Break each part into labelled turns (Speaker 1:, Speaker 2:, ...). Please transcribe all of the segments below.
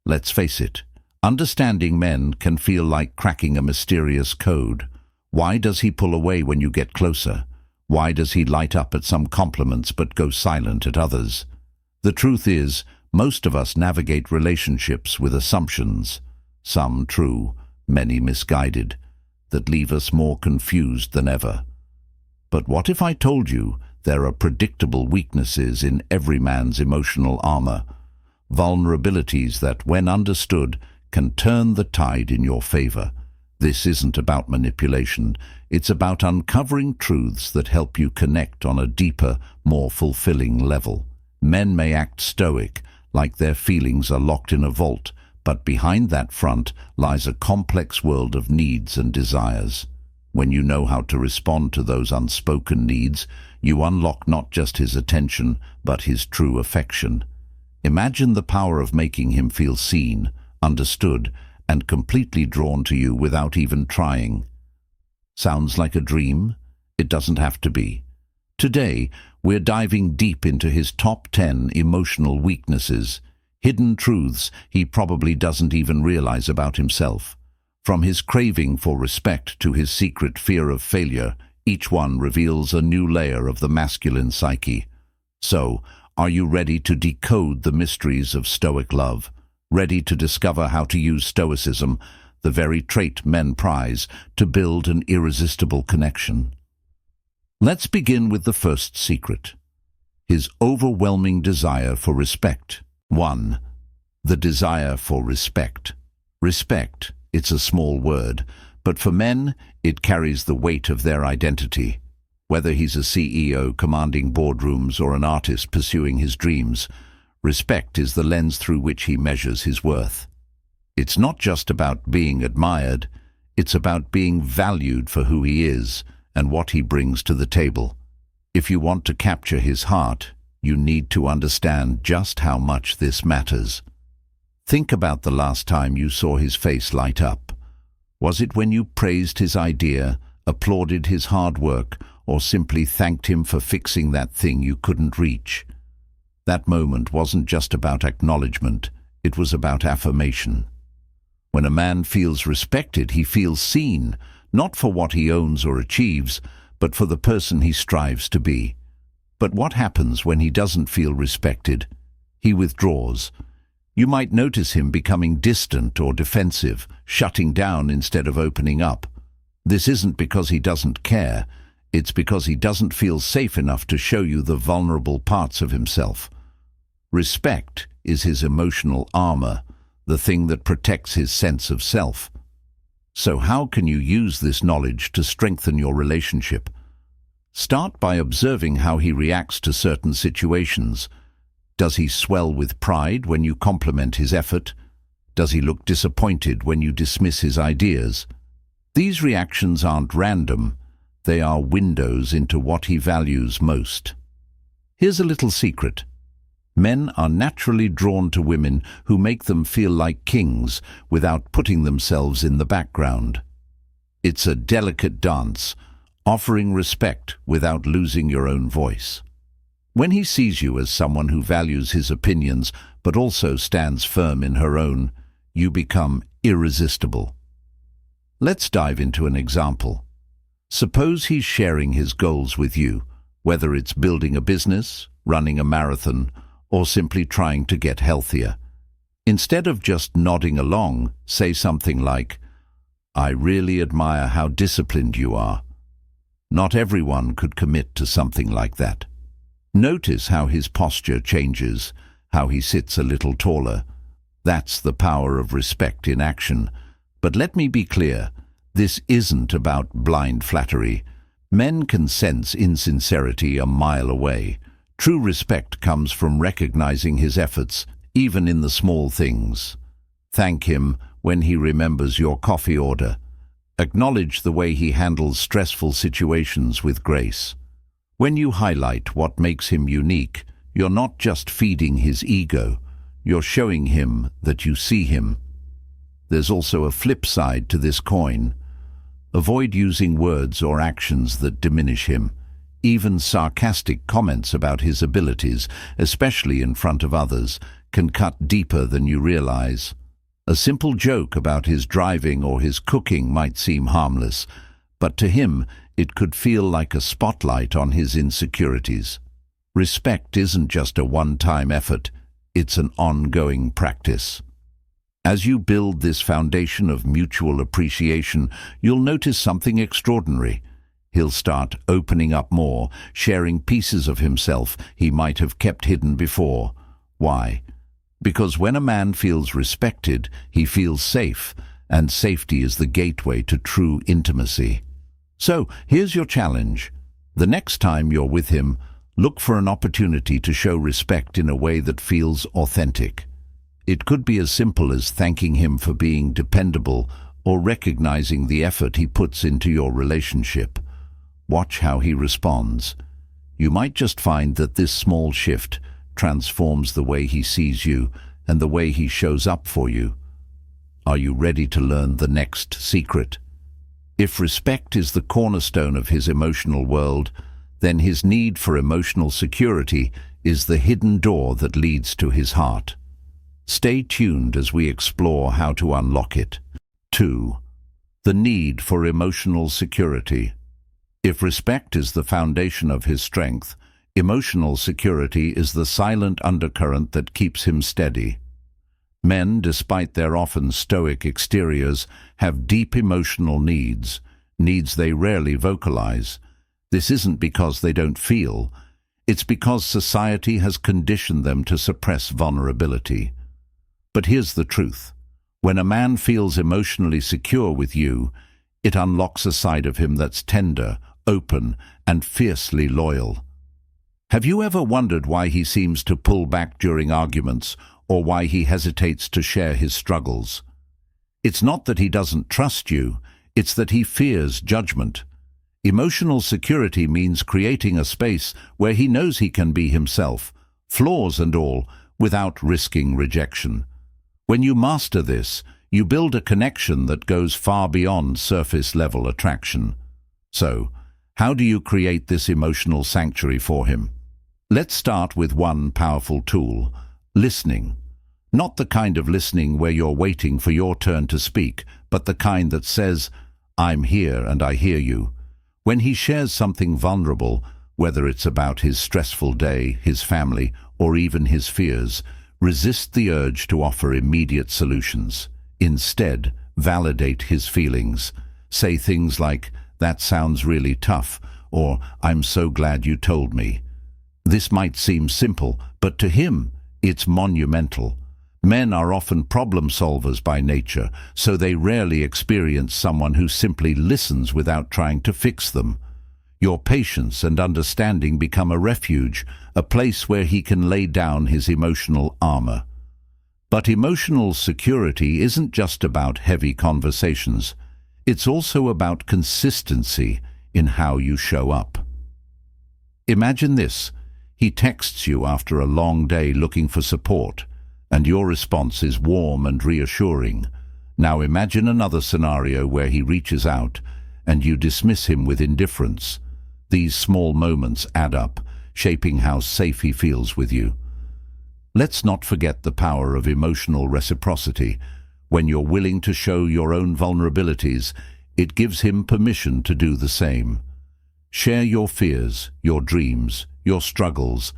Speaker 1: Let's face it, understanding men can feel like cracking a mysterious code. Why does he pull away when you get closer? Why does he light up at some compliments but go silent at others? The truth is, most of us navigate relationships with assumptions, some true, many misguided, that leave us more confused than ever. But what if I told you there are predictable weaknesses in every man's emotional armor, vulnerabilities that, when understood, can turn the tide in your favor? This isn't about manipulation, it's about uncovering truths that help you connect on a deeper, more fulfilling level. Men may act stoic, like their feelings are locked in a vault, but behind that front lies a complex world of needs and desires. When you know how to respond to those unspoken needs, you unlock not just his attention, but his true affection. Imagine the power of making him feel seen, understood, and completely drawn to you without even trying. Sounds like a dream? It doesn't have to be. Today, we're diving deep into his top 10 emotional weaknesses, hidden truths he probably doesn't even realize about himself. From his craving for respect to his secret fear of failure, each one reveals a new layer of the masculine psyche. So, are you ready to decode the mysteries of Stoic love? Ready to discover how to use Stoicism, the very trait men prize, to build an irresistible connection? Let's begin with the first secret: his overwhelming desire for respect. 1. The desire for respect. Respect, it's a small word, but for men, it carries the weight of their identity. Whether he's a CEO commanding boardrooms or an artist pursuing his dreams, respect is the lens through which he measures his worth. It's not just about being admired, it's about being valued for who he is and what he brings to the table. If you want to capture his heart, you need to understand just how much this matters. Think about the last time you saw his face light up. Was it when you praised his idea, applauded his hard work, or simply thanked him for fixing that thing you couldn't reach? That moment wasn't just about acknowledgement, it was about affirmation. When a man feels respected, he feels seen, not for what he owns or achieves, but for the person he strives to be. But what happens when he doesn't feel respected? He withdraws. You might notice him becoming distant or defensive, shutting down instead of opening up. This isn't because he doesn't care, it's because he doesn't feel safe enough to show you the vulnerable parts of himself. Respect is his emotional armor, the thing that protects his sense of self. So how can you use this knowledge to strengthen your relationship? Start by observing how he reacts to certain situations. Does he swell with pride when you compliment his effort? Does he look disappointed when you dismiss his ideas? These reactions aren't random. They are windows into what he values most. Here's a little secret. Men are naturally drawn to women who make them feel like kings without putting themselves in the background. It's a delicate dance, offering respect without losing your own voice. When he sees you as someone who values his opinions but also stands firm in her own, you become irresistible. Let's dive into an example. Suppose he's sharing his goals with you, whether it's building a business, running a marathon, or simply trying to get healthier. Instead of just nodding along, say something like, "I really admire how disciplined you are." Not everyone could commit to something like that. Notice how his posture changes, how he sits a little taller. That's the power of respect in action. But let me be clear, this isn't about blind flattery. Men can sense insincerity a mile away. True respect comes from recognizing his efforts, even in the small things. Thank him when he remembers your coffee order. Acknowledge the way he handles stressful situations with grace. When you highlight what makes him unique, you're not just feeding his ego, you're showing him that you see him. There's also a flip side to this coin. Avoid using words or actions that diminish him. Even sarcastic comments about his abilities, especially in front of others, can cut deeper than you realize. A simple joke about his driving or his cooking might seem harmless, but to him it could feel like a spotlight on his insecurities. Respect isn't just a one-time effort, it's an ongoing practice. As you build this foundation of mutual appreciation, you'll notice something extraordinary. He'll start opening up more, sharing pieces of himself he might have kept hidden before. Why? Because when a man feels respected, he feels safe, and safety is the gateway to true intimacy. So, here's your challenge. The next time you're with him, look for an opportunity to show respect in a way that feels authentic. It could be as simple as thanking him for being dependable or recognizing the effort he puts into your relationship. Watch how he responds. You might just find that this small shift transforms the way he sees you and the way he shows up for you. Are you ready to learn the next secret? If respect is the cornerstone of his emotional world, then his need for emotional security is the hidden door that leads to his heart. Stay tuned as we explore how to unlock it. 2. The need for emotional security. If respect is the foundation of his strength, emotional security is the silent undercurrent that keeps him steady. Men, despite their often stoic exteriors, have deep emotional needs they rarely vocalize. This isn't because they don't feel. It's because society has conditioned them to suppress vulnerability. But here's the truth. When a man feels emotionally secure with you, it unlocks a side of him that's tender, open, and fiercely loyal. Have you ever wondered why he seems to pull back during arguments, or why he hesitates to share his struggles? It's not that he doesn't trust you, it's that he fears judgment. Emotional security means creating a space where he knows he can be himself, flaws and all, without risking rejection. When you master this, you build a connection that goes far beyond surface-level attraction. So, how do you create this emotional sanctuary for him? Let's start with one powerful tool: listening. Not the kind of listening where you're waiting for your turn to speak, but the kind that says, "I'm here and I hear you." When he shares something vulnerable, whether it's about his stressful day, his family, or even his fears, resist the urge to offer immediate solutions. Instead, validate his feelings. Say things like, "That sounds really tough," or "I'm so glad you told me." This might seem simple, but to him, it's monumental. Men are often problem solvers by nature, so they rarely experience someone who simply listens without trying to fix them. Your patience and understanding become a refuge, a place where he can lay down his emotional armor. But emotional security isn't just about heavy conversations. It's also about consistency in how you show up. Imagine this. He texts you after a long day looking for support, and your response is warm and reassuring. Now imagine another scenario where he reaches out, and you dismiss him with indifference. These small moments add up, shaping how safe he feels with you. Let's not forget the power of emotional reciprocity. When you're willing to show your own vulnerabilities, it gives him permission to do the same. Share your fears, your dreams, your struggles.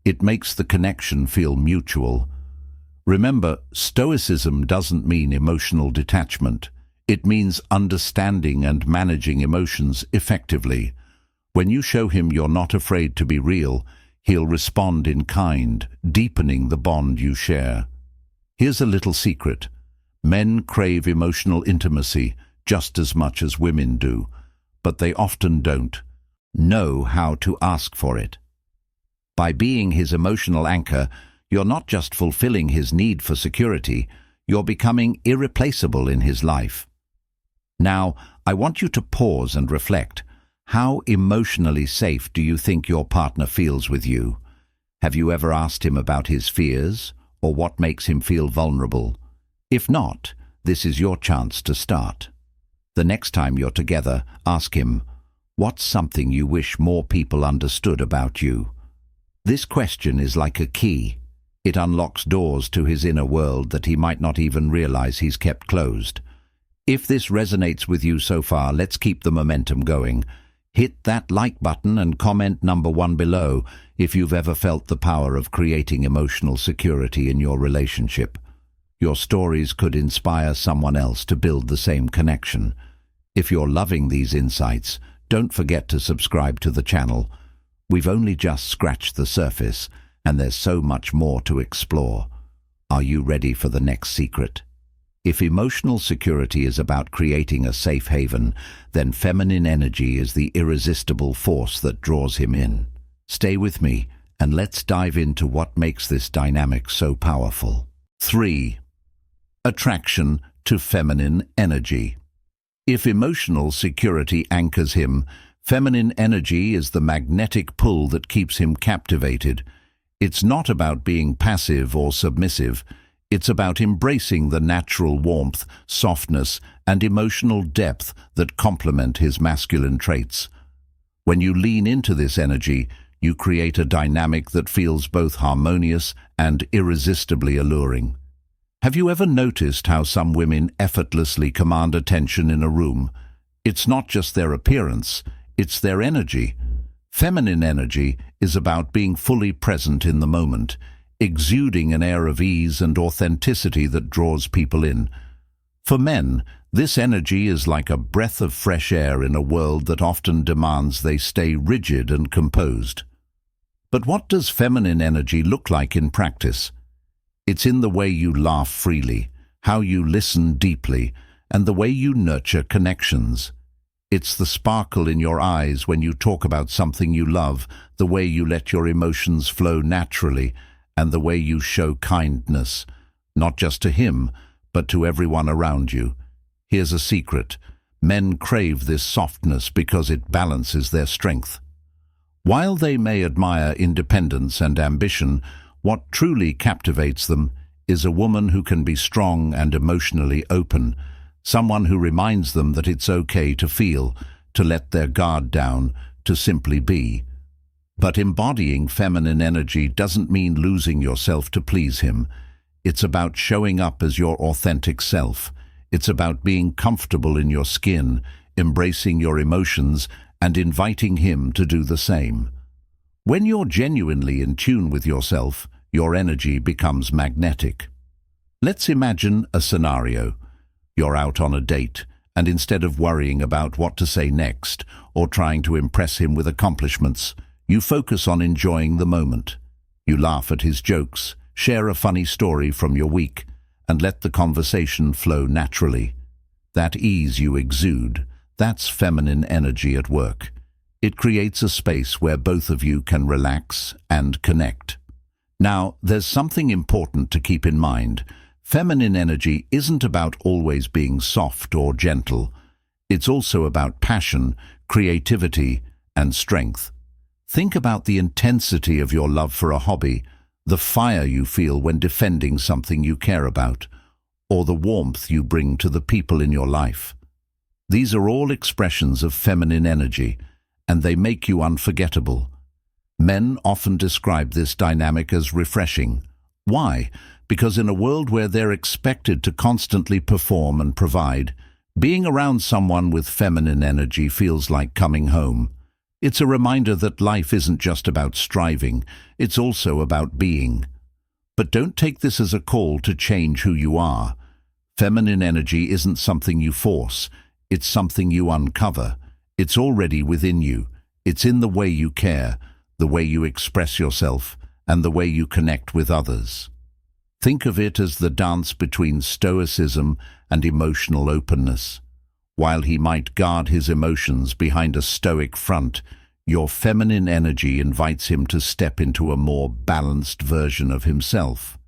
Speaker 1: It makes the connection feel mutual. Remember, Stoicism doesn't mean emotional detachment. It means understanding and managing emotions effectively. When you show him you're not afraid to be real, he'll respond in kind, deepening the bond you share. Here's a little secret. Men crave emotional intimacy just as much as women do, but they often don't know how to ask for it. By being his emotional anchor, you're not just fulfilling his need for security, you're becoming irreplaceable in his life. Now, I want you to pause and reflect. How emotionally safe do you think your partner feels with you? Have you ever asked him about his fears, or what makes him feel vulnerable? If not, this is your chance to start. The next time you're together, ask him, "What's something you wish more people understood about you?" This question is like a key. It unlocks doors to his inner world that he might not even realize he's kept closed. If this resonates with you so far, let's keep the momentum going. Hit that like button and comment number 1 below if you've ever felt the power of creating emotional security in your relationship. Your stories could inspire someone else to build the same connection. If you're loving these insights, don't forget to subscribe to the channel. We've only just scratched the surface, and there's so much more to explore. Are you ready for the next secret? If emotional security is about creating a safe haven, then feminine energy is the irresistible force that draws him in. Stay with me, and let's dive into what makes this dynamic so powerful. 3. Attraction to feminine energy. If emotional security anchors him, feminine energy is the magnetic pull that keeps him captivated. It's not about being passive or submissive. It's about embracing the natural warmth, softness, and emotional depth that complement his masculine traits. When you lean into this energy, you create a dynamic that feels both harmonious and irresistibly alluring. Have you ever noticed how some women effortlessly command attention in a room? It's not just their appearance, it's their energy. Feminine energy is about being fully present in the moment, exuding an air of ease and authenticity that draws people in. For men, this energy is like a breath of fresh air in a world that often demands they stay rigid and composed. But what does feminine energy look like in practice? It's in the way you laugh freely, how you listen deeply, and the way you nurture connections. It's the sparkle in your eyes when you talk about something you love, the way you let your emotions flow naturally, and the way you show kindness, not just to him, but to everyone around you. Here's a secret. Men crave this softness because it balances their strength. While they may admire independence and ambition, what truly captivates them is a woman who can be strong and emotionally open, someone who reminds them that it's okay to feel, to let their guard down, to simply be. But embodying feminine energy doesn't mean losing yourself to please him. It's about showing up as your authentic self. It's about being comfortable in your skin, embracing your emotions, and inviting him to do the same. When you're genuinely in tune with yourself, your energy becomes magnetic. Let's imagine a scenario. You're out on a date, and instead of worrying about what to say next or trying to impress him with accomplishments, you focus on enjoying the moment. You laugh at his jokes, share a funny story from your week, and let the conversation flow naturally. That ease you exude, that's feminine energy at work. It creates a space where both of you can relax and connect. Now, there's something important to keep in mind. Feminine energy isn't about always being soft or gentle. It's also about passion, creativity, and strength. Think about the intensity of your love for a hobby, the fire you feel when defending something you care about, or the warmth you bring to the people in your life. These are all expressions of feminine energy, and they make you unforgettable. Men often describe this dynamic as refreshing. Why? Because in a world where they're expected to constantly perform and provide, being around someone with feminine energy feels like coming home. It's a reminder that life isn't just about striving, it's also about being. But don't take this as a call to change who you are. Feminine energy isn't something you force, it's something you uncover. It's already within you. It's in the way you care, the way you express yourself, and the way you connect with others. Think of it as the dance between Stoicism and emotional openness. While he might guard his emotions behind a stoic front, your feminine energy invites him to step into a more balanced version of himself.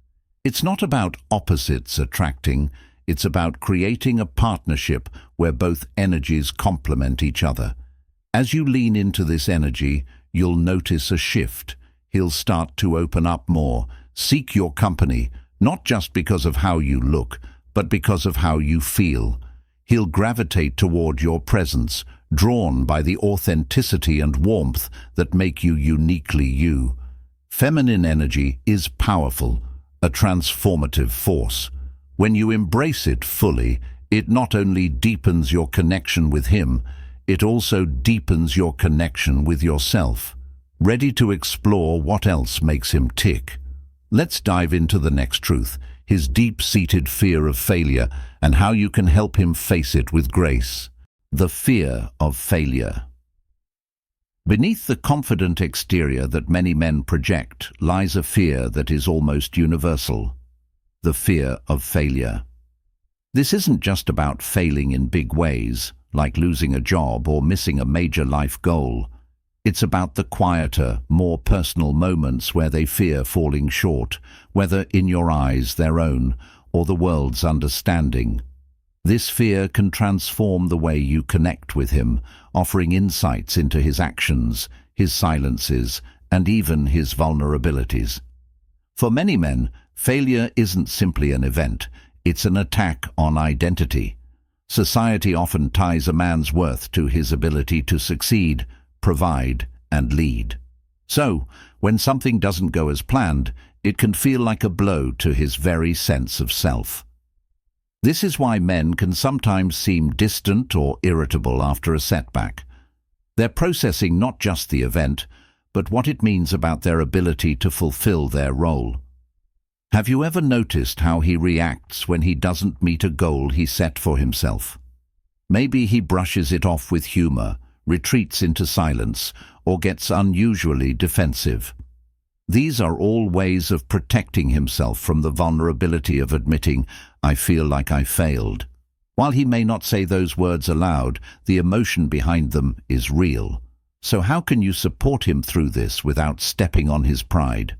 Speaker 1: It's not about opposites attracting, it's about creating a partnership where both energies complement each other. As you lean into this energy, you'll notice a shift. He'll start to open up more, seek your company, not just because of how you look, but because of how you feel. He'll gravitate toward your presence, drawn by the authenticity and warmth that make you uniquely you. Feminine energy is powerful, a transformative force. When you embrace it fully, it not only deepens your connection with him, it also deepens your connection with yourself. Ready to explore what else makes him tick? Let's dive into the next truth, his deep-seated fear of failure and how you can help him face it with grace. The fear of failure. Beneath the confident exterior that many men project lies a fear that is almost universal. The fear of failure. This isn't just about failing in big ways, like losing a job or missing a major life goal. It's about the quieter, more personal moments where they fear falling short, whether in your eyes, their own, or the world's understanding. This fear can transform the way you connect with him, offering insights into his actions, his silences, and even his vulnerabilities. For many men, failure isn't simply an event, it's an attack on identity. Society often ties a man's worth to his ability to succeed, provide, and lead. So, when something doesn't go as planned, it can feel like a blow to his very sense of self. This is why men can sometimes seem distant or irritable after a setback. They're processing not just the event, but what it means about their ability to fulfill their role. Have you ever noticed how he reacts when he doesn't meet a goal he set for himself? Maybe he brushes it off with humor, retreats into silence, or gets unusually defensive. These are all ways of protecting himself from the vulnerability of admitting, "I feel like I failed." While he may not say those words aloud, the emotion behind them is real. So how can you support him through this without stepping on his pride?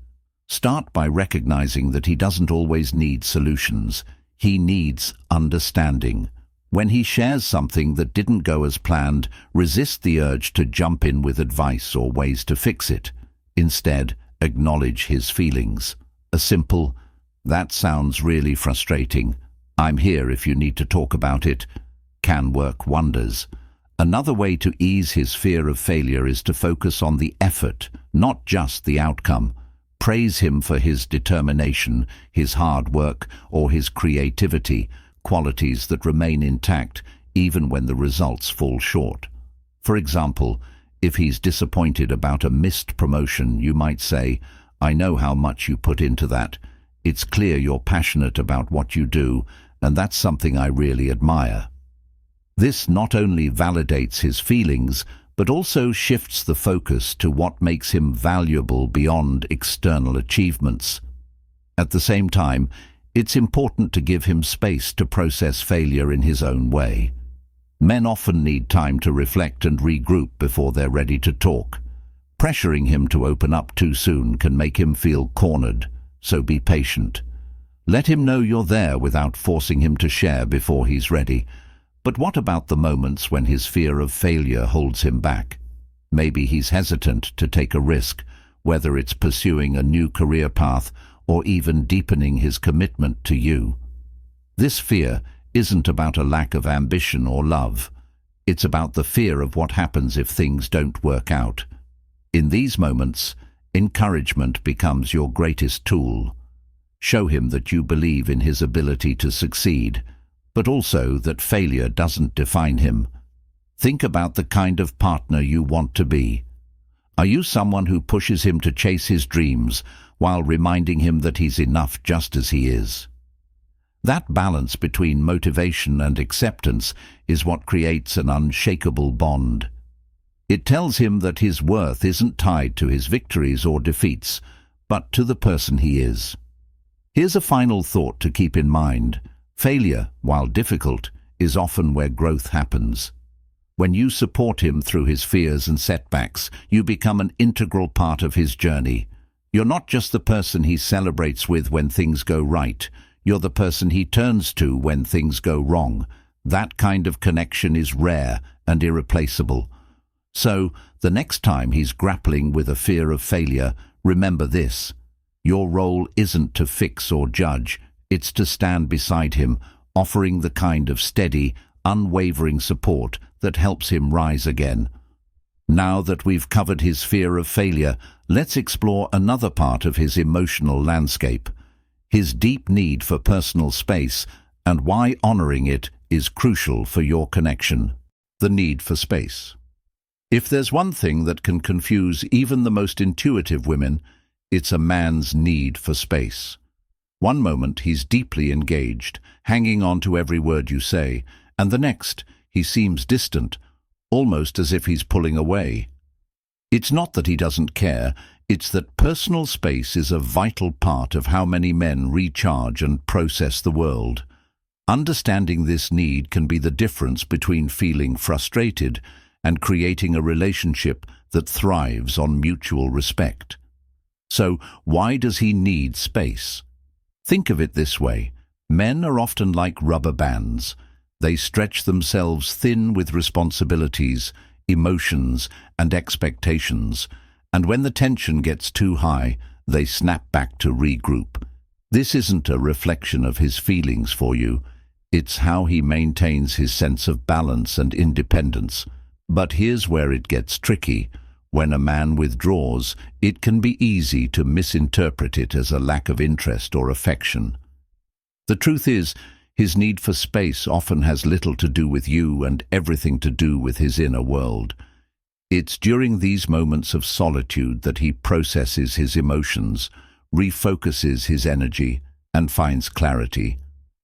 Speaker 1: Start by recognizing that he doesn't always need solutions. He needs understanding. When he shares something that didn't go as planned, resist the urge to jump in with advice or ways to fix it. Instead, acknowledge his feelings. A simple, "That sounds really frustrating. I'm here if you need to talk about it," can work wonders. Another way to ease his fear of failure is to focus on the effort, not just the outcome. Praise him for his determination, his hard work, or his creativity, qualities that remain intact even when the results fall short. For example, if he's disappointed about a missed promotion, you might say, "I know how much you put into that. It's clear you're passionate about what you do, and that's something I really admire." This not only validates his feelings, but also shifts the focus to what makes him valuable beyond external achievements. At the same time, it's important to give him space to process failure in his own way. Men often need time to reflect and regroup before they're ready to talk. Pressuring him to open up too soon can make him feel cornered, so be patient. Let him know you're there without forcing him to share before he's ready. But what about the moments when his fear of failure holds him back? Maybe he's hesitant to take a risk, whether it's pursuing a new career path or even deepening his commitment to you. This fear isn't about a lack of ambition or love. It's about the fear of what happens if things don't work out. In these moments, encouragement becomes your greatest tool. Show him that you believe in his ability to succeed, but also that failure doesn't define him. Think about the kind of partner you want to be. Are you someone who pushes him to chase his dreams while reminding him that he's enough just as he is? That balance between motivation and acceptance is what creates an unshakable bond. It tells him that his worth isn't tied to his victories or defeats, but to the person he is. Here's a final thought to keep in mind. Failure, while difficult, is often where growth happens. When you support him through his fears and setbacks, you become an integral part of his journey. You're not just the person he celebrates with when things go right. You're the person he turns to when things go wrong. That kind of connection is rare and irreplaceable. So, the next time he's grappling with a fear of failure, remember this. Your role isn't to fix or judge. It's to stand beside him, offering the kind of steady, unwavering support that helps him rise again. Now that we've covered his fear of failure, let's explore another part of his emotional landscape. his deep need for personal space, and why honoring it is crucial for your connection. The need for space. If there's one thing that can confuse even the most intuitive women, it's a man's need for space. One moment he's deeply engaged, hanging on to every word you say, and the next he seems distant, almost as if he's pulling away. It's not that he doesn't care, it's that personal space is a vital part of how many men recharge and process the world. Understanding this need can be the difference between feeling frustrated and creating a relationship that thrives on mutual respect. So, why does he need space? Think of it this way. Men are often like rubber bands. They stretch themselves thin with responsibilities, emotions, and expectations, and when the tension gets too high, they snap back to regroup. This isn't a reflection of his feelings for you. It's how he maintains his sense of balance and independence. But here's where it gets tricky. When a man withdraws, it can be easy to misinterpret it as a lack of interest or affection. The truth is, his need for space often has little to do with you and everything to do with his inner world. It's during these moments of solitude that he processes his emotions, refocuses his energy, and finds clarity.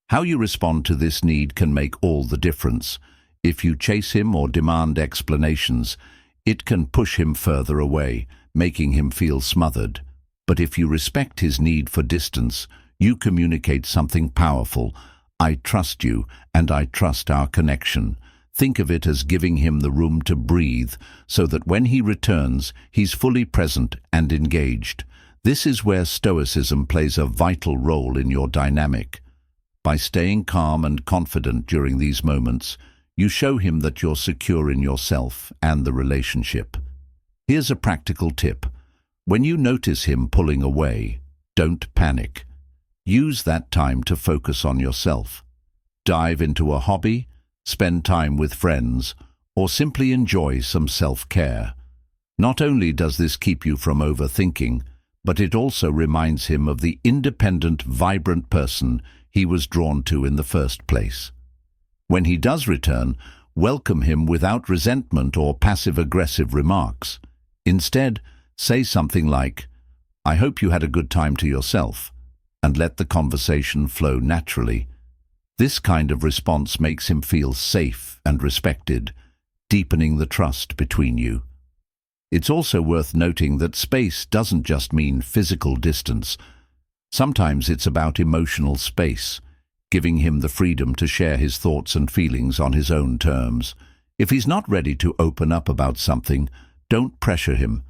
Speaker 1: How you respond to this need can make all the difference. If you chase him or demand explanations, it can push him further away, making him feel smothered. But if you respect his need for distance, you communicate something powerful. I trust you, and I trust our connection. Think of it as giving him the room to breathe, so that when he returns, he's fully present and engaged. This is where Stoicism plays a vital role in your dynamic. By staying calm and confident during these moments, you show him that you're secure in yourself and the relationship. Here's a practical tip. When you notice him pulling away, don't panic. Use that time to focus on yourself. Dive into a hobby, spend time with friends, or simply enjoy some self-care. Not only does this keep you from overthinking, but it also reminds him of the independent, vibrant person he was drawn to in the first place. When he does return, welcome him without resentment or passive-aggressive remarks. Instead, say something like, "I hope you had a good time to yourself," and let the conversation flow naturally. This kind of response makes him feel safe and respected, deepening the trust between you. It's also worth noting that space doesn't just mean physical distance. Sometimes it's about emotional space, giving him the freedom to share his thoughts and feelings on his own terms. If he's not ready to open up about something, don't pressure him.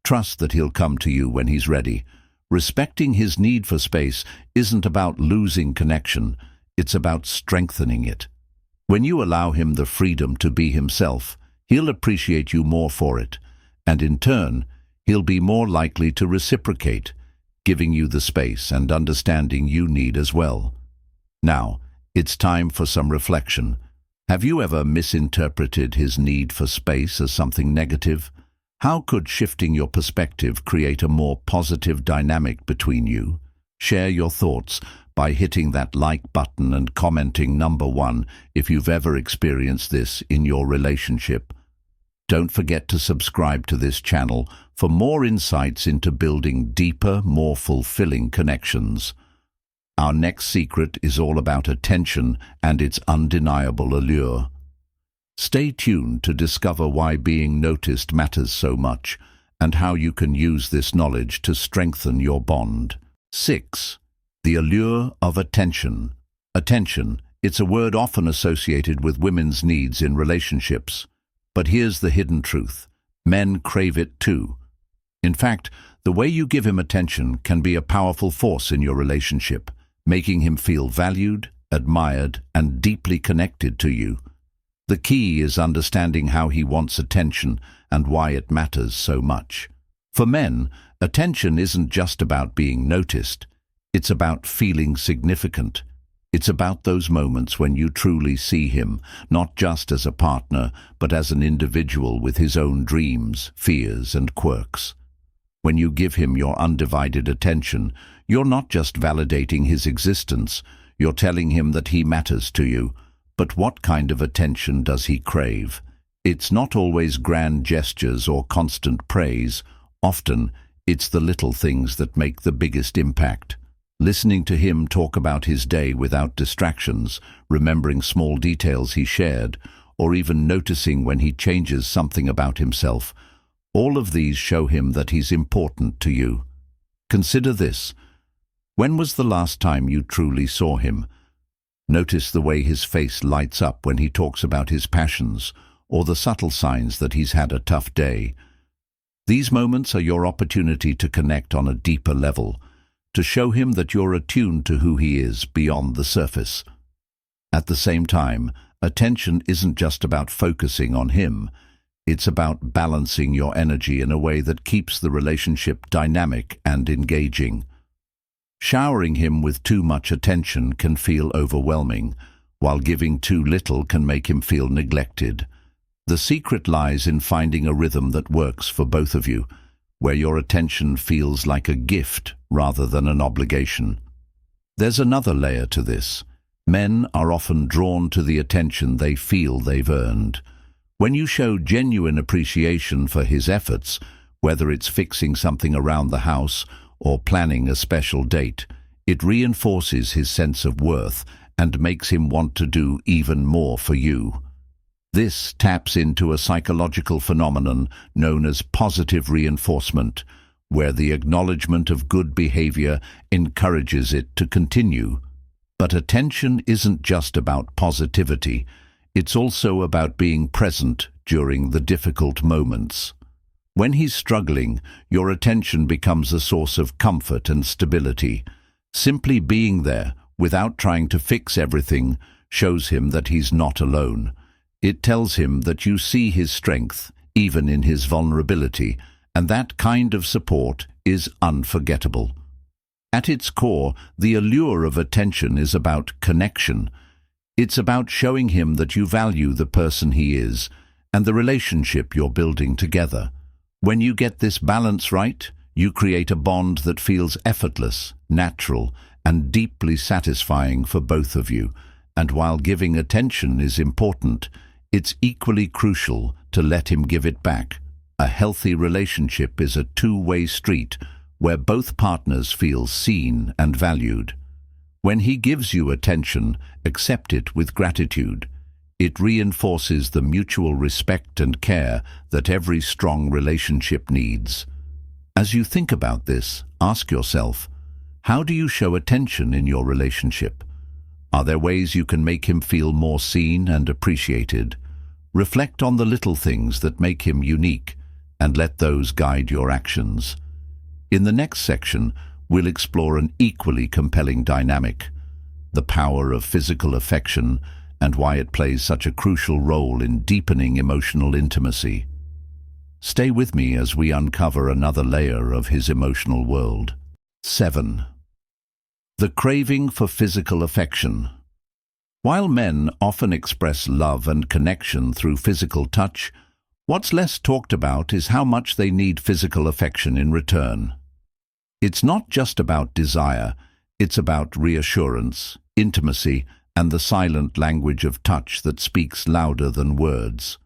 Speaker 1: Trust that he'll come to you when he's ready. Respecting his need for space isn't about losing connection, it's about strengthening it. When you allow him the freedom to be himself, he'll appreciate you more for it, and in turn, he'll be more likely to reciprocate, giving you the space and understanding you need as well. Now, it's time for some reflection. Have you ever misinterpreted his need for space as something negative? How could shifting your perspective create a more positive dynamic between you? Share your thoughts by hitting that like button and commenting number 1 if you've ever experienced this in your relationship. Don't forget to subscribe to this channel for more insights into building deeper, more fulfilling connections. Our next secret is all about attention and its undeniable allure. Stay tuned to discover why being noticed matters so much and how you can use this knowledge to strengthen your bond. 6. The allure of attention. Attention, it's a word often associated with women's needs in relationships. But here's the hidden truth. Men crave it too. In fact, the way you give him attention can be a powerful force in your relationship, making him feel valued, admired, and deeply connected to you. The key is understanding how he wants attention and why it matters so much. For men, attention isn't just about being noticed. It's about feeling significant. It's about those moments when you truly see him, not just as a partner, but as an individual with his own dreams, fears, and quirks. When you give him your undivided attention, you're not just validating his existence, you're telling him that he matters to you. But what kind of attention does he crave? It's not always grand gestures or constant praise. Often, it's the little things that make the biggest impact. Listening to him talk about his day without distractions, remembering small details he shared, or even noticing when he changes something about himself, all of these show him that he's important to you. Consider this. When was the last time you truly saw him? Notice the way his face lights up when he talks about his passions, or the subtle signs that he's had a tough day. These moments are your opportunity to connect on a deeper level, to show him that you're attuned to who he is beyond the surface. At the same time, attention isn't just about focusing on him. It's about balancing your energy in a way that keeps the relationship dynamic and engaging. Showering him with too much attention can feel overwhelming, while giving too little can make him feel neglected. The secret lies in finding a rhythm that works for both of you, where your attention feels like a gift rather than an obligation. There's another layer to this. Men are often drawn to the attention they feel they've earned. When you show genuine appreciation for his efforts, whether it's fixing something around the house or planning a special date, it reinforces his sense of worth and makes him want to do even more for you. This taps into a psychological phenomenon known as positive reinforcement, where the acknowledgement of good behavior encourages it to continue. But attention isn't just about positivity, it's also about being present during the difficult moments. When he's struggling, your attention becomes a source of comfort and stability. Simply being there, without trying to fix everything, shows him that he's not alone. It tells him that you see his strength, even in his vulnerability, and that kind of support is unforgettable. At its core, the allure of attention is about connection. It's about showing him that you value the person he is and the relationship you're building together. When you get this balance right, you create a bond that feels effortless, natural, and deeply satisfying for both of you. And while giving attention is important, it's equally crucial to let him give it back. A healthy relationship is a two-way street where both partners feel seen and valued. When he gives you attention, accept it with gratitude. It reinforces the mutual respect and care that every strong relationship needs. As you think about this, ask yourself, how do you show attention in your relationship? Are there ways you can make him feel more seen and appreciated? Reflect on the little things that make him unique and let those guide your actions. In the next section, we'll explore an equally compelling dynamic, the power of physical affection and why it plays such a crucial role in deepening emotional intimacy. Stay with me as we uncover another layer of his emotional world. 7. The craving for physical affection. While men often express love and connection through physical touch, what's less talked about is how much they need physical affection in return. It's not just about desire, it's about reassurance, intimacy, and the silent language of touch that speaks louder than words.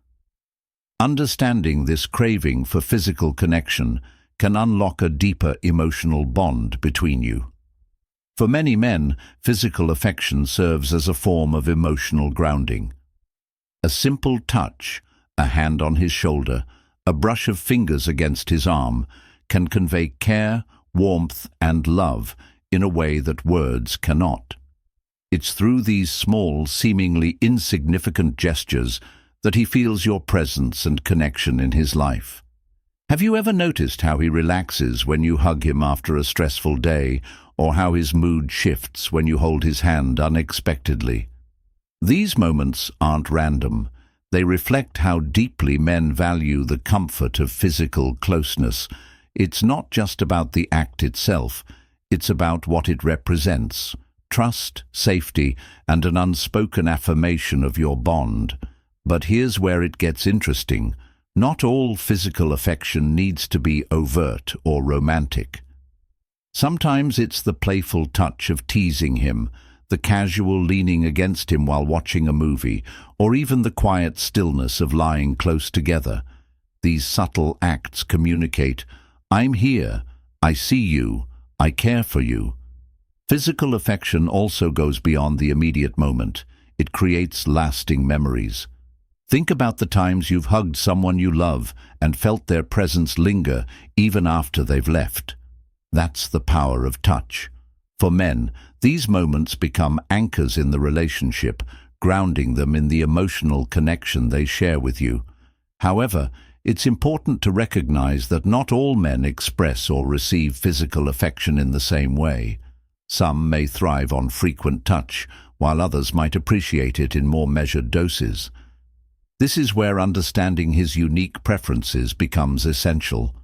Speaker 1: Understanding this craving for physical connection can unlock a deeper emotional bond between you. For many men, physical affection serves as a form of emotional grounding. A simple touch, a hand on his shoulder, a brush of fingers against his arm, can convey care, warmth, and love in a way that words cannot. It's through these small, seemingly insignificant gestures that he feels your presence and connection in his life. Have you ever noticed how he relaxes when you hug him after a stressful day, or how his mood shifts when you hold his hand unexpectedly? These moments aren't random. They reflect how deeply men value the comfort of physical closeness. It's not just about the act itself, it's about what it represents: trust, safety, and an unspoken affirmation of your bond. But here's where it gets interesting. Not all physical affection needs to be overt or romantic. Sometimes it's the playful touch of teasing him, the casual leaning against him while watching a movie, or even the quiet stillness of lying close together. These subtle acts communicate, "I'm here, I see you, I care for you." Physical affection also goes beyond the immediate moment. It creates lasting memories. Think about the times you've hugged someone you love and felt their presence linger even after they've left. That's the power of touch. For men, these moments become anchors in the relationship, grounding them in the emotional connection they share with you. However, it's important to recognize that not all men express or receive physical affection in the same way. Some may thrive on frequent touch, while others might appreciate it in more measured doses. This is where understanding his unique preferences becomes essential.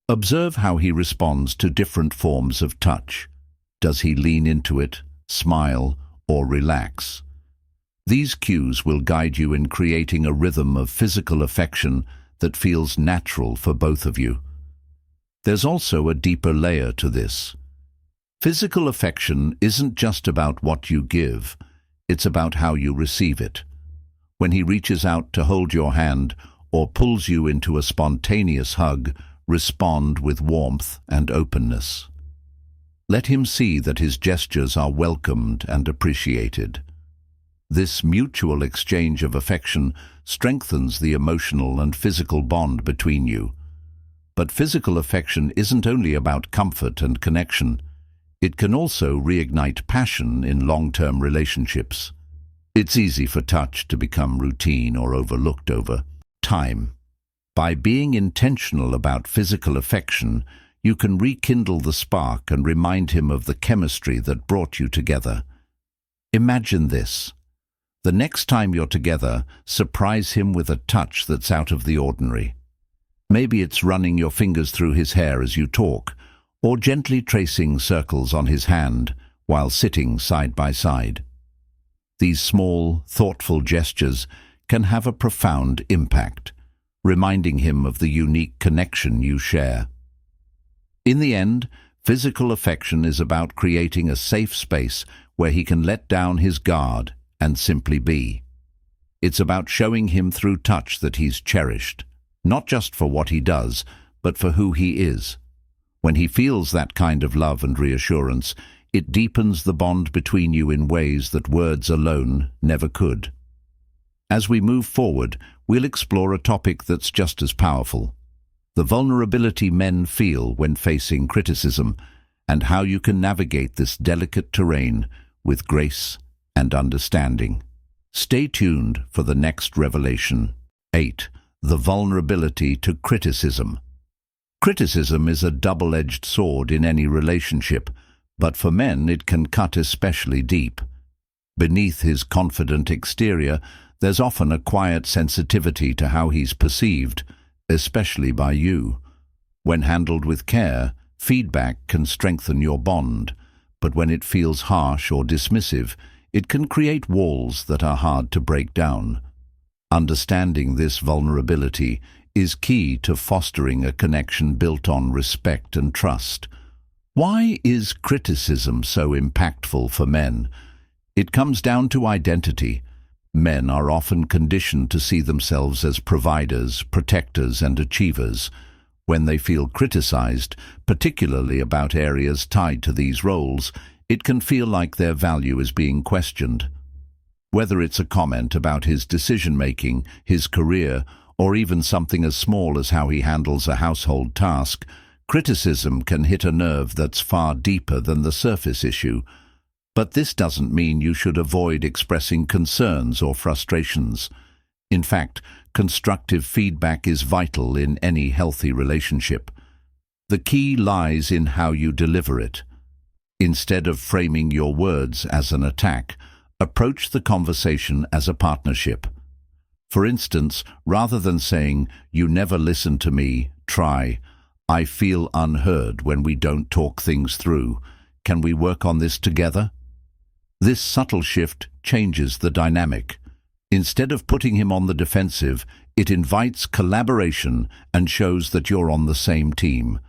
Speaker 1: Observe how he responds to different forms of touch. Does he lean into it, smile, or relax? These cues will guide you in creating a rhythm of physical affection that feels natural for both of you. There's also a deeper layer to this. Physical affection isn't just about what you give, it's about how you receive it. When he reaches out to hold your hand or pulls you into a spontaneous hug, respond with warmth and openness. Let him see that his gestures are welcomed and appreciated. This mutual exchange of affection strengthens the emotional and physical bond between you. But physical affection isn't only about comfort and connection. It can also reignite passion in long-term relationships. It's easy for touch to become routine or overlooked over time. By being intentional about physical affection, you can rekindle the spark and remind him of the chemistry that brought you together. Imagine this. The next time you're together, surprise him with a touch that's out of the ordinary. Maybe it's running your fingers through his hair as you talk, or gently tracing circles on his hand while sitting side by side. These small, thoughtful gestures can have a profound impact, reminding him of the unique connection you share. In the end, physical affection is about creating a safe space where he can let down his guard and simply be. It's about showing him through touch that he's cherished, not just for what he does, but for who he is. When he feels that kind of love and reassurance, it deepens the bond between you in ways that words alone never could. As we move forward, we'll explore a topic that's just as powerful: the vulnerability men feel when facing criticism, and how you can navigate this delicate terrain with grace and understanding. Stay tuned for the next revelation. 8. The vulnerability to criticism. Criticism is a double-edged sword in any relationship, but for men it can cut especially deep. Beneath his confident exterior, there's often a quiet sensitivity to how he's perceived, especially by you. When handled with care, feedback can strengthen your bond, but when it feels harsh or dismissive, it can create walls that are hard to break down. Understanding this vulnerability is key to fostering a connection built on respect and trust. Why is criticism so impactful for men? It comes down to identity. Men are often conditioned to see themselves as providers, protectors, and achievers. When they feel criticized, particularly about areas tied to these roles, it can feel like their value is being questioned. Whether it's a comment about his decision-making, his career, or even something as small as how he handles a household task, criticism can hit a nerve that's far deeper than the surface issue. But this doesn't mean you should avoid expressing concerns or frustrations. In fact, constructive feedback is vital in any healthy relationship. The key lies in how you deliver it. Instead of framing your words as an attack, approach the conversation as a partnership. For instance, rather than saying, "You never listen to me," try, "I feel unheard when we don't talk things through. Can we work on this together?" This subtle shift changes the dynamic. Instead of putting him on the defensive, it invites collaboration and shows that you're on the same team.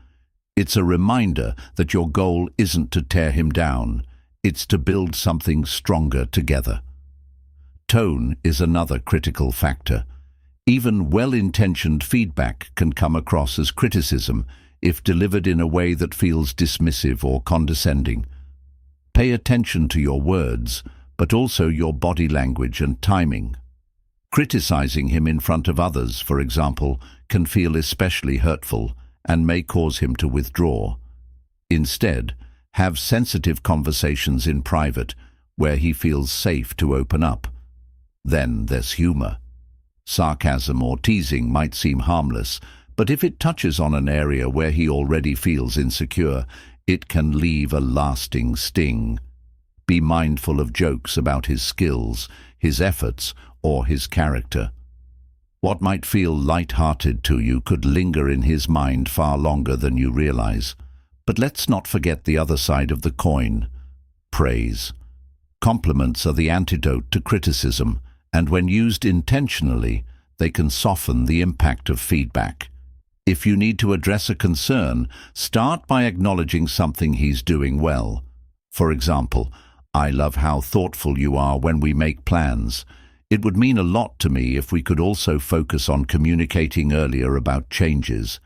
Speaker 1: It's a reminder that your goal isn't to tear him down, it's to build something stronger together. Tone is another critical factor. Even well-intentioned feedback can come across as criticism if delivered in a way that feels dismissive or condescending. Pay attention to your words, but also your body language and timing. Criticizing him in front of others, for example, can feel especially hurtful and may cause him to withdraw. Instead, have sensitive conversations in private where he feels safe to open up. Then there's humor. Sarcasm or teasing might seem harmless, but if it touches on an area where he already feels insecure, it can leave a lasting sting. Be mindful of jokes about his skills, his efforts, or his character. What might feel light-hearted to you could linger in his mind far longer than you realize. But let's not forget the other side of the coin: praise. Compliments are the antidote to criticism, and when used intentionally, they can soften the impact of feedback. If you need to address a concern, start by acknowledging something he's doing well. For example, "I love how thoughtful you are when we make plans. It would mean a lot to me if we could also focus on communicating earlier about changes."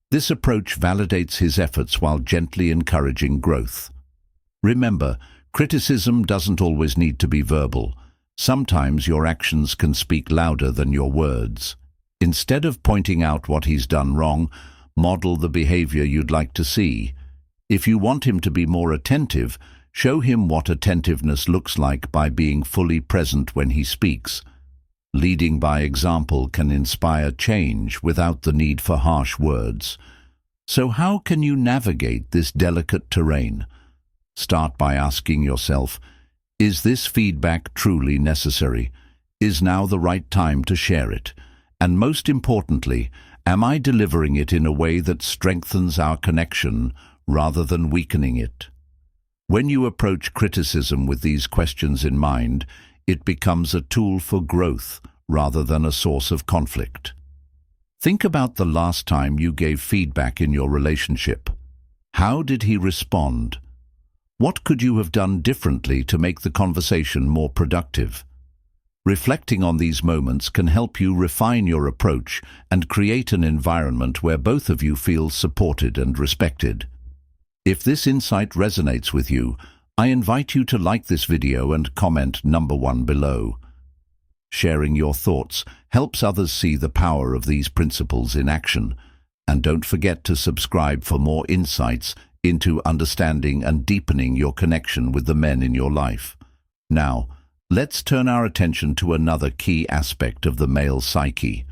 Speaker 1: This approach validates his efforts while gently encouraging growth. Remember, criticism doesn't always need to be verbal. Sometimes your actions can speak louder than your words. Instead of pointing out what he's done wrong, model the behavior you'd like to see. If you want him to be more attentive, show him what attentiveness looks like by being fully present when he speaks. Leading by example can inspire change without the need for harsh words. So how can you navigate this delicate terrain? Start by asking yourself, is this feedback truly necessary? Is now the right time to share it? And most importantly, am I delivering it in a way that strengthens our connection rather than weakening it? When you approach criticism with these questions in mind, it becomes a tool for growth rather than a source of conflict. Think about the last time you gave feedback in your relationship. How did he respond? What could you have done differently to make the conversation more productive? Reflecting on these moments can help you refine your approach and create an environment where both of you feel supported and respected. If this insight resonates with you, I invite you to like this video and comment number 1 below. Sharing your thoughts helps others see the power of these principles in action. And don't forget to subscribe for more insights into understanding and deepening your connection with the men in your life. Now, let's turn our attention to another key aspect of the male psyche: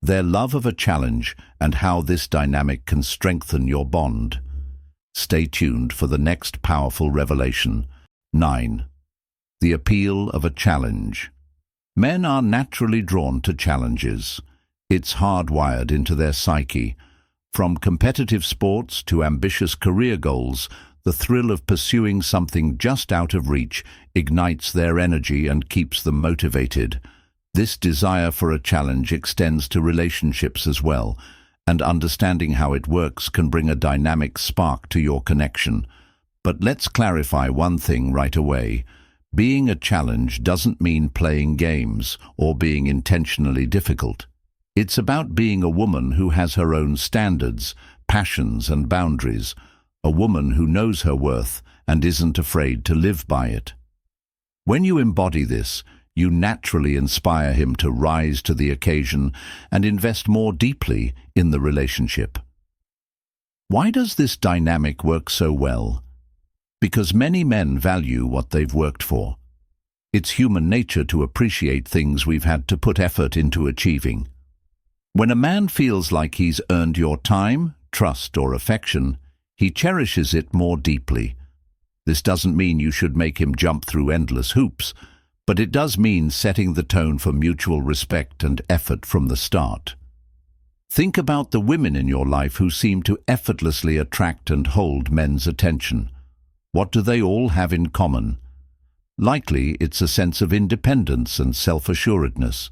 Speaker 1: their love of a challenge and how this dynamic can strengthen your bond. Stay tuned for the next powerful revelation. 9. The appeal of a challenge. Men are naturally drawn to challenges. It's hardwired into their psyche. From competitive sports to ambitious career goals, the thrill of pursuing something just out of reach ignites their energy and keeps them motivated. This desire for a challenge extends to relationships as well, and understanding how it works can bring a dynamic spark to your connection. But let's clarify one thing right away. Being a challenge doesn't mean playing games or being intentionally difficult. It's about being a woman who has her own standards, passions, and boundaries, a woman who knows her worth and isn't afraid to live by it. When you embody this, you naturally inspire him to rise to the occasion and invest more deeply in the relationship. Why does this dynamic work so well? Because many men value what they've worked for. It's human nature to appreciate things we've had to put effort into achieving. When a man feels like he's earned your time, trust, or affection, he cherishes it more deeply. This doesn't mean you should make him jump through endless hoops, but it does mean setting the tone for mutual respect and effort from the start. Think about the women in your life who seem to effortlessly attract and hold men's attention. What do they all have in common? Likely, it's a sense of independence and self-assuredness.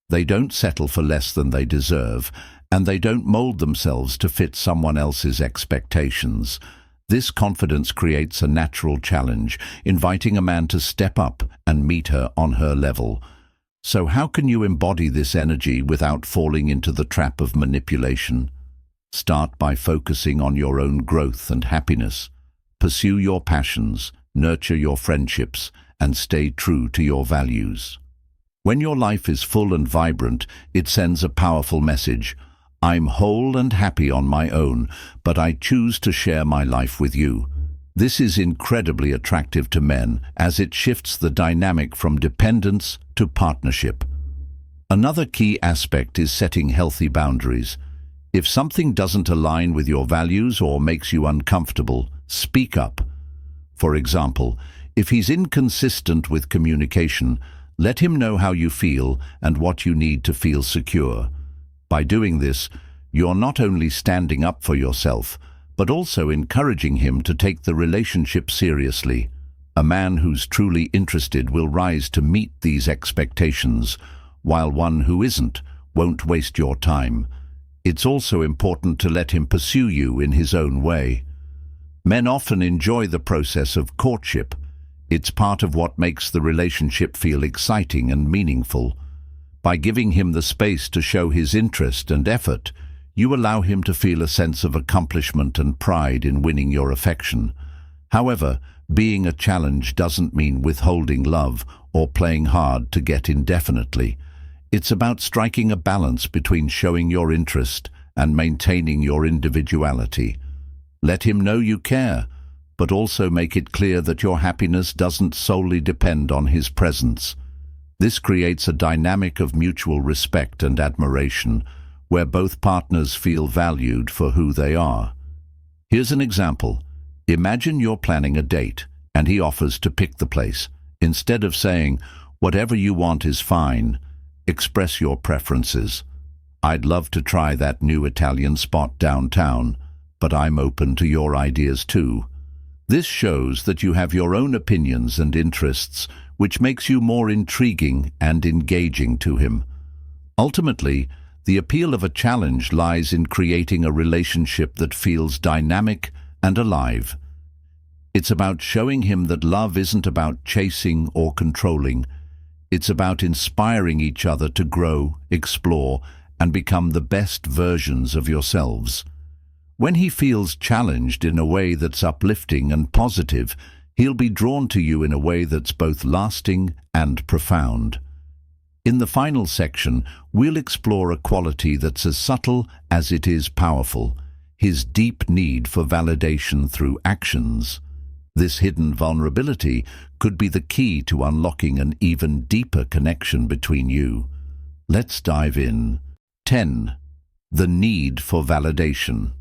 Speaker 1: They don't settle for less than they deserve, and they don't mold themselves to fit someone else's expectations. This confidence creates a natural challenge, inviting a man to step up and meet her on her level. So how can you embody this energy without falling into the trap of manipulation? Start by focusing on your own growth and happiness. Pursue your passions, nurture your friendships, and stay true to your values. When your life is full and vibrant, it sends a powerful message. I'm whole and happy on my own, but I choose to share my life with you. This is incredibly attractive to men as it shifts the dynamic from dependence to partnership. Another key aspect is setting healthy boundaries. If something doesn't align with your values or makes you uncomfortable, speak up. For example, if he's inconsistent with communication, let him know how you feel and what you need to feel secure. By doing this, you're not only standing up for yourself, but also encouraging him to take the relationship seriously. A man who's truly interested will rise to meet these expectations, while one who isn't won't waste your time. It's also important to let him pursue you in his own way. Men often enjoy the process of courtship. It's part of what makes the relationship feel exciting and meaningful. By giving him the space to show his interest and effort, you allow him to feel a sense of accomplishment and pride in winning your affection. However, being a challenge doesn't mean withholding love or playing hard to get indefinitely. It's about striking a balance between showing your interest and maintaining your individuality. Let him know you care, but also make it clear that your happiness doesn't solely depend on his presence. This creates a dynamic of mutual respect and admiration, where both partners feel valued for who they are. Here's an example. Imagine you're planning a date, and he offers to pick the place. Instead of saying, "Whatever you want is fine," express your preferences. "I'd love to try that new Italian spot downtown, but I'm open to your ideas too." This shows that you have your own opinions and interests, which makes you more intriguing and engaging to him. Ultimately, the appeal of a challenge lies in creating a relationship that feels dynamic and alive. It's about showing him that love isn't about chasing or controlling. It's about inspiring each other to grow, explore, and become the best versions of yourselves. When he feels challenged in a way that's uplifting and positive, he'll be drawn to you in a way that's both lasting and profound. In the final section, we'll explore a quality that's as subtle as it is powerful: his deep need for validation through actions. This hidden vulnerability could be the key to unlocking an even deeper connection between you. Let's dive in. 10. The need for validation.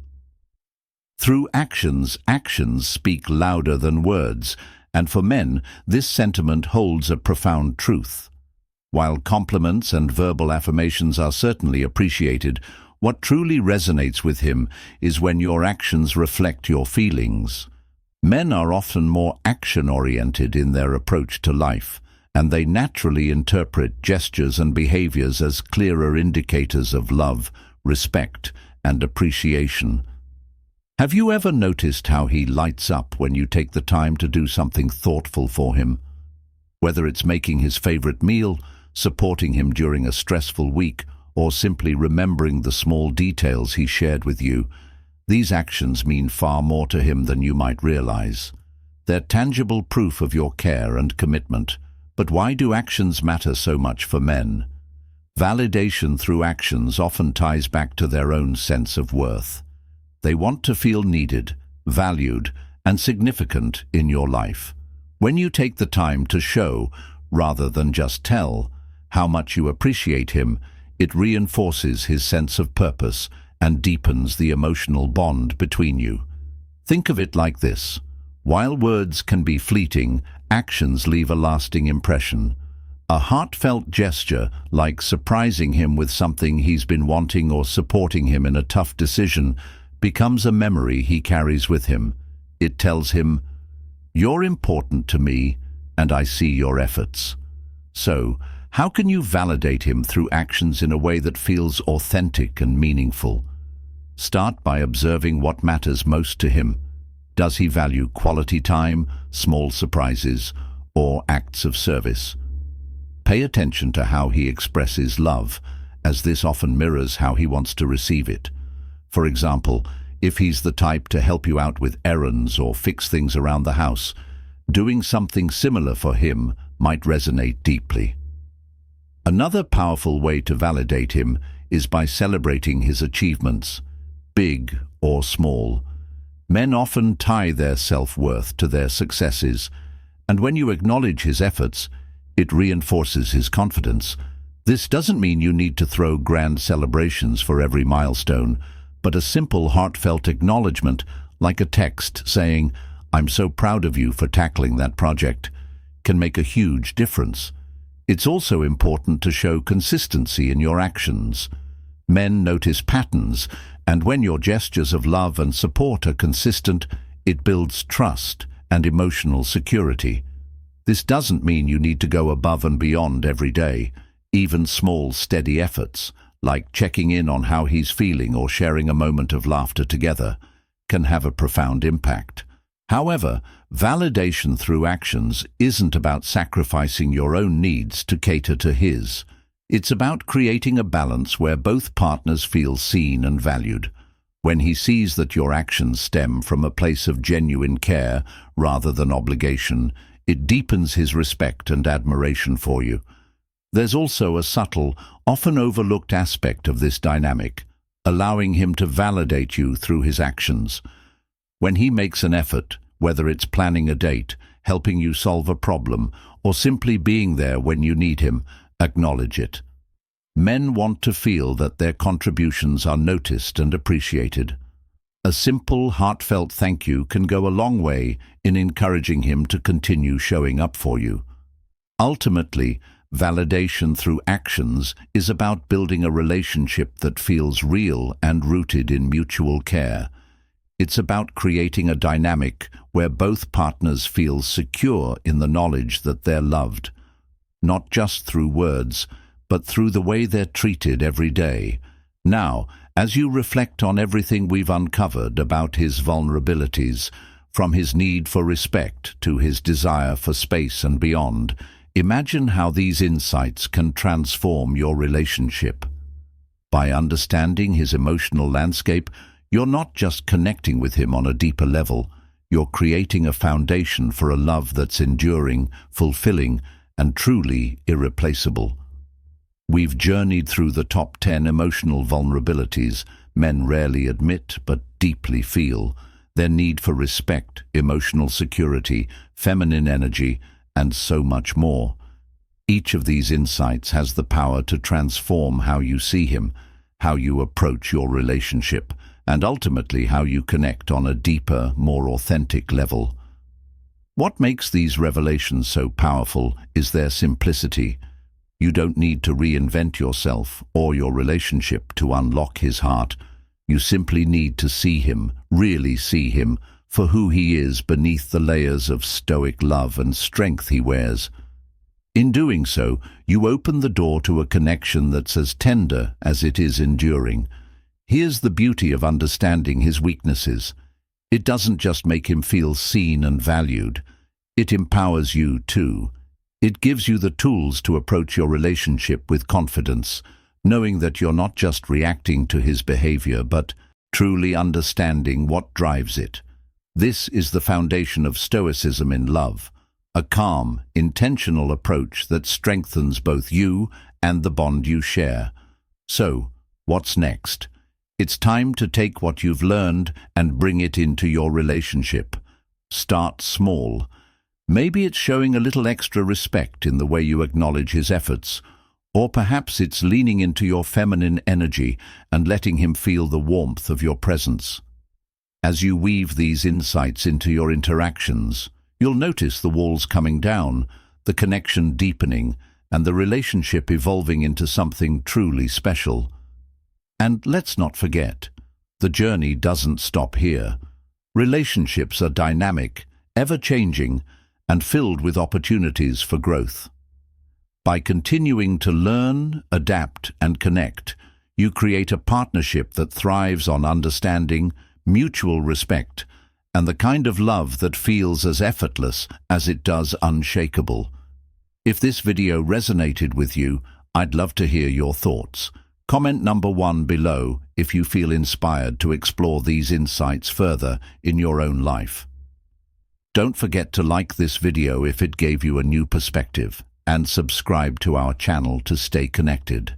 Speaker 1: Through actions, actions speak louder than words, and for men, this sentiment holds a profound truth. While compliments and verbal affirmations are certainly appreciated, what truly resonates with him is when your actions reflect your feelings. Men are often more action-oriented in their approach to life, and they naturally interpret gestures and behaviors as clearer indicators of love, respect, and appreciation. Have you ever noticed how he lights up when you take the time to do something thoughtful for him? Whether it's making his favorite meal, supporting him during a stressful week, or simply remembering the small details he shared with you, these actions mean far more to him than you might realize. They're tangible proof of your care and commitment. But why do actions matter so much for men? Validation through actions often ties back to their own sense of worth. They want to feel needed, valued, and significant in your life. When you take the time to show, rather than just tell, how much you appreciate him, it reinforces his sense of purpose and deepens the emotional bond between you. Think of it like this. While words can be fleeting, actions leave a lasting impression. A heartfelt gesture, like surprising him with something he's been wanting or supporting him in a tough decision, becomes a memory he carries with him. It tells him, "You're important to me, and I see your efforts." So, How can you validate him through actions in a way that feels authentic and meaningful? Start by observing what matters most to him. Does he value quality time, small surprises, or acts of service? Pay attention to how he expresses love, as this often mirrors how he wants to receive it. For example, if he's the type to help you out with errands or fix things around the house, doing something similar for him might resonate deeply. Another powerful way to validate him is by celebrating his achievements, big or small. Men often tie their self-worth to their successes, and when you acknowledge his efforts, it reinforces his confidence. This doesn't mean you need to throw grand celebrations for every milestone, but a simple heartfelt acknowledgement, like a text saying, "I'm so proud of you for tackling that project," can make a huge difference. It's also important to show consistency in your actions. Men notice patterns, and when your gestures of love and support are consistent, it builds trust and emotional security. This doesn't mean you need to go above and beyond every day. Even small, steady efforts, like checking in on how he's feeling or sharing a moment of laughter together, can have a profound impact. However, validation through actions isn't about sacrificing your own needs to cater to his. It's about creating a balance where both partners feel seen and valued. When he sees that your actions stem from a place of genuine care rather than obligation, it deepens his respect and admiration for you. There's also a subtle, often overlooked aspect of this dynamic, allowing him to validate you through his actions. When he makes an effort, whether it's planning a date, helping you solve a problem, or simply being there when you need him, acknowledge it. Men want to feel that their contributions are noticed and appreciated. A simple, heartfelt thank you can go a long way in encouraging him to continue showing up for you. Ultimately, validation through actions is about building a relationship that feels real and rooted in mutual care. It's about creating a dynamic where both partners feel secure in the knowledge that they're loved, not just through words, but through the way they're treated every day. Now, as you reflect on everything we've uncovered about his vulnerabilities, from his need for respect to his desire for space and beyond, imagine how these insights can transform your relationship. By understanding his emotional landscape, you're not just connecting with him on a deeper level, you're creating a foundation for a love that's enduring, fulfilling, and truly irreplaceable. We've journeyed through the top 10 emotional vulnerabilities men rarely admit but deeply feel: their need for respect, emotional security, feminine energy, and so much more. Each of these insights has the power to transform how you see him, how you approach your relationship, and ultimately how you connect on a deeper, more authentic level. What makes these revelations so powerful is their simplicity. You don't need to reinvent yourself or your relationship to unlock his heart. You simply need to see him, really see him, for who he is beneath the layers of stoic love and strength he wears. In doing so, you open the door to a connection that's as tender as it is enduring. Here's the beauty of understanding his weaknesses. It doesn't just make him feel seen and valued. It empowers you too. It gives you the tools to approach your relationship with confidence, knowing that you're not just reacting to his behavior, but truly understanding what drives it. This is the foundation of Stoicism in love, a calm, intentional approach that strengthens both you and the bond you share. So, what's next? It's time to take what you've learned and bring it into your relationship. Start small. Maybe it's showing a little extra respect in the way you acknowledge his efforts, or perhaps it's leaning into your feminine energy and letting him feel the warmth of your presence. As you weave these insights into your interactions, you'll notice the walls coming down, the connection deepening, and the relationship evolving into something truly special. And let's not forget, the journey doesn't stop here. Relationships are dynamic, ever-changing, and filled with opportunities for growth. By continuing to learn, adapt, and connect, you create a partnership that thrives on understanding, mutual respect, and the kind of love that feels as effortless as it does unshakable. If this video resonated with you, I'd love to hear your thoughts. Comment number 1 below if you feel inspired to explore these insights further in your own life. Don't forget to like this video if it gave you a new perspective, and subscribe to our channel to stay connected.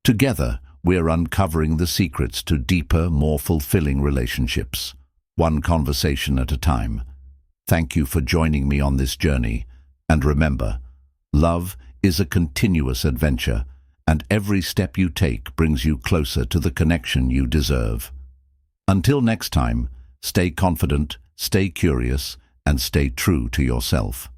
Speaker 1: Together, we're uncovering the secrets to deeper, more fulfilling relationships, one conversation at a time. Thank you for joining me on this journey, and remember, love is a continuous adventure, and every step you take brings you closer to the connection you deserve. Until next time, stay confident, stay curious, and stay true to yourself.